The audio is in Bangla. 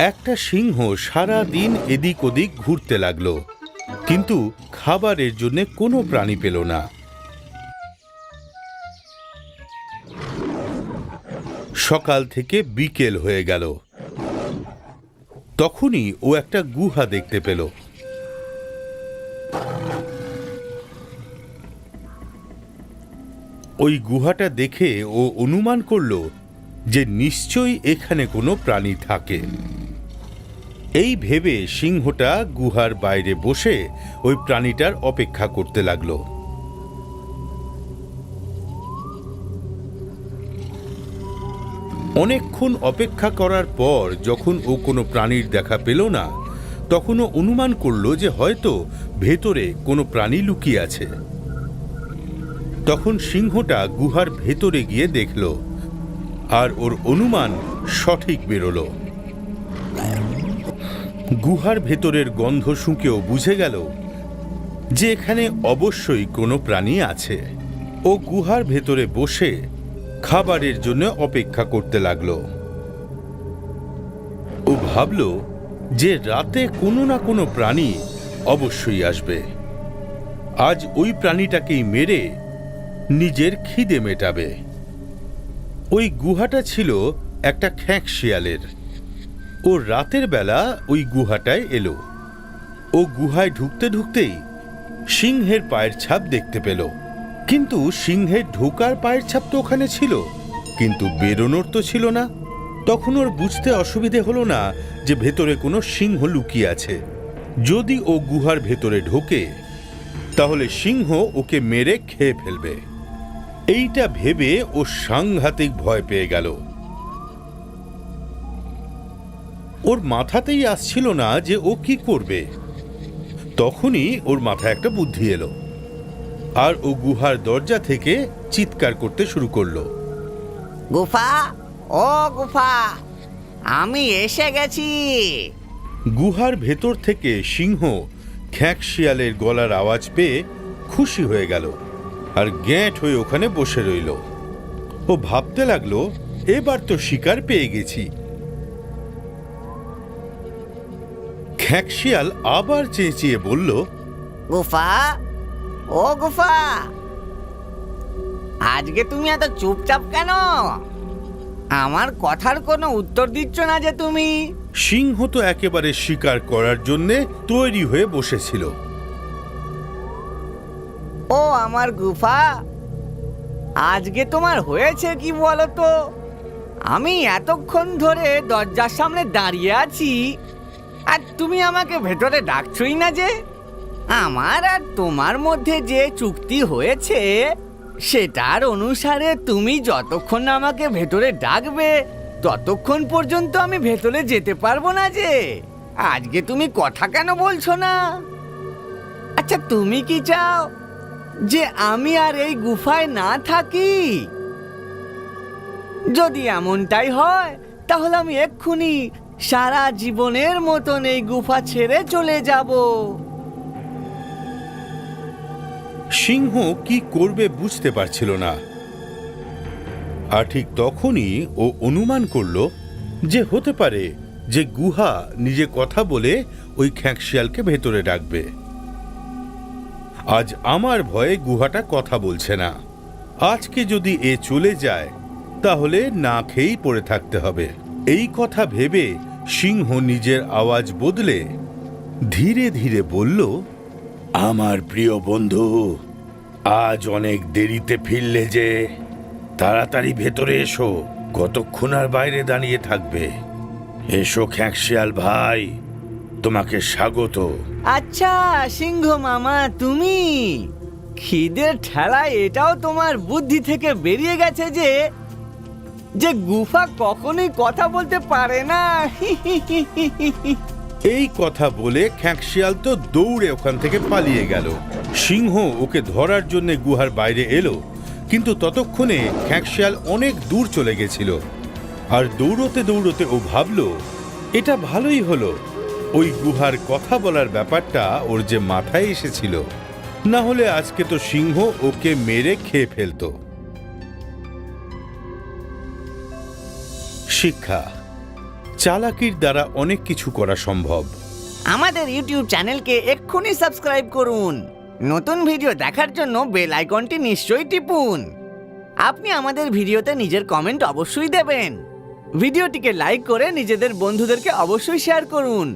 একটা সিংহ সারা দিন এদিক ওদিক ঘুরতে লাগলো, কিন্তু খাবারের জন্য কোনো প্রাণী পেল না। সকাল থেকে বিকেল হয়ে গেল। তখনই ও একটা গুহা দেখতে পেল। ওই গুহাটা দেখে ও অনুমান করল যে নিশ্চয়ই এখানে কোনো প্রাণী থাকে। এই ভেবে সিংহটা গুহার বাইরে বসে ওই প্রাণীটার অপেক্ষা করতে লাগলো। অনেকক্ষণ অপেক্ষা করার পর যখন ও কোনো প্রাণীর দেখা পেল না, তখন ও অনুমান করল যে হয়তো ভেতরে কোনো প্রাণী লুকিয়ে আছে। তখন সিংহটা গুহার ভেতরে গিয়ে দেখল, আর ওর অনুমান সঠিক বেরোলো। গুহার ভেতরের গন্ধ শুঁকেও বুঝে গেল যে এখানে অবশ্যই কোনো প্রাণী আছে। ও গুহার ভেতরে বসে খাবারের জন্য অপেক্ষা করতে লাগলো। ও ভাবল যে রাতে কোনো না কোনো প্রাণী অবশ্যই আসবে। আজ ওই প্রাণীটাকেই মেরে নিজের খিদে মেটাবে। ওই গুহাটা ছিল একটা খ্যাঁক শিয়ালের। ও রাতের বেলা ওই গুহাটায় এলো। ও গুহায় ঢুকতে ঢুকতেই সিংহের পায়ের ছাপ দেখতে পেল। কিন্তু সিংহের ঢোকার পায়ের ছাপ তো ওখানে ছিল, কিন্তু বেরোনোর তো ছিল না। তখন ওর বুঝতে অসুবিধে হলো না যে ভেতরে কোনো সিংহ লুকিয়ে আছে। যদি ও গুহার ভেতরে ঢোকে তাহলে সিংহ ওকে মেরে খেয়ে ফেলবে। এইটা ভেবে ও সাংঘাতিক ভয় পেয়ে গেল। ওর মাথাতেই আসছিল না যে ও কি করবে। তখনই ওর মাথায় একটা বুদ্ধি এলো, আর ও গুহার দরজা থেকে চিৎকার করতে শুরু করলো, গুফা, ও গুফা, আমি এসে গেছি। গুহার ভেতর থেকে সিংহ খ্যাঁক শিয়ালের গলার আওয়াজ পেয়ে খুশি হয়ে গেল আর গ্যাঁট হয়ে ওখানে বসে রইল। ও ভাবতে লাগলো, এবার তো শিকার পেয়ে গেছি। খ্যাঁক শিয়াল আবার চেঁচিয়ে বলল, গুফা, ও গুফা, আজকে তুমি এত চুপচাপ কেন? আমার কথার কোনো উত্তর দিচ্ছ না যে তুমি। সিংহ তো একেবারে শিকার করার জন্যে তৈরি হয়ে বসেছিল। ও আমার গুফা, আজকে তোমার হয়েছে কি বলো তো? আমি এতক্ষণ ধরে দরজার সামনে দাঁড়িয়ে আছি, আর তুমি আমাকে ভেতরে ডাকছই না যে। আমার আর তোমার মধ্যে যে চুক্তি হয়েছে সেটার অনুসারে তুমি যতক্ষণ না আমাকে ভেতরে ডাকবে ততক্ষণ পর্যন্ত আমি ভেতরে যেতে পারবো না যে। আজকে তুমি কথা কেন বলছো না? আচ্ছা, তুমি কি চাও যে আমি আর এই গুফায় না থাকি? যদি এমনটাই হয় তাহলে আমি এক্ষুনি সারা জীবনের মতন এই গুফা ছেড়ে চলে যাব। সিংহ কি করবে বুঝতে পারছিল না। আর ঠিক তখনই ও অনুমান করল যে হতে পারে যে গুহা নিজে কথা বলে ওই খ্যাঁক শিয়ালকে ভেতরে ডাকবে। আজ আমার ভয়ে গুহাটা কথা বলছে না। আজকে যদি এ চলে যায় তাহলে না খেয়েই পড়ে থাকতে হবে। এই কথা ভেবে সিংহ নিজের আওয়াজ বদলে ধীরে ধীরে বলল, আমার প্রিয় বন্ধু, আজ অনেক দেরিতে ফিরলে যে, তাড়াতাড়ি ভেতরে এসো। কতক্ষণ আর বাইরে দাঁড়িয়ে থাকবে? এসো খ্যাঁক শিয়াল ভাই, তোমাকে স্বাগত। আচ্ছা সিংহ মামা, তুমি খিদের ঠেলায় এটাও তোমার বুদ্ধি থেকে বেরিয়ে গেছে যে যে গুফা কখনোই কথা বলতে পারে না। এই কথা বলে খ্যাঁক শিয়াল তো দৌড়ে ওখান থেকে পালিয়ে গেল। সিংহ ওকে ধরার জন্য গুহার বাইরে এলো, কিন্তু ততক্ষণে খ্যাঁক শিয়াল অনেক দূর চলে গেছিল। আর দৌড়তে দৌড়তে ও ভাবল, এটা ভালোই হলো ওই গুহার কথা বলার ব্যাপারটা ওর যে মাথায় এসেছিল, না হলে আজকে তো সিংহ ওকে মেরে খেয়ে ফেলত। শিক্ষা: চালাকির দ্বারা অনেক কিছু করা সম্ভব। আমাদের ইউটিউব চ্যানেলকে এক্ষুনি সাবস্ক্রাইব করুন। নতুন ভিডিও দেখার জন্য বেল আইকনটি নিশ্চয়ই টিপুন। আপনি আমাদের ভিডিওতে নিজের কমেন্ট অবশ্যই দেবেন। ভিডিওটিকে লাইক করে নিজেদের বন্ধুদেরকে অবশ্যই শেয়ার করুন।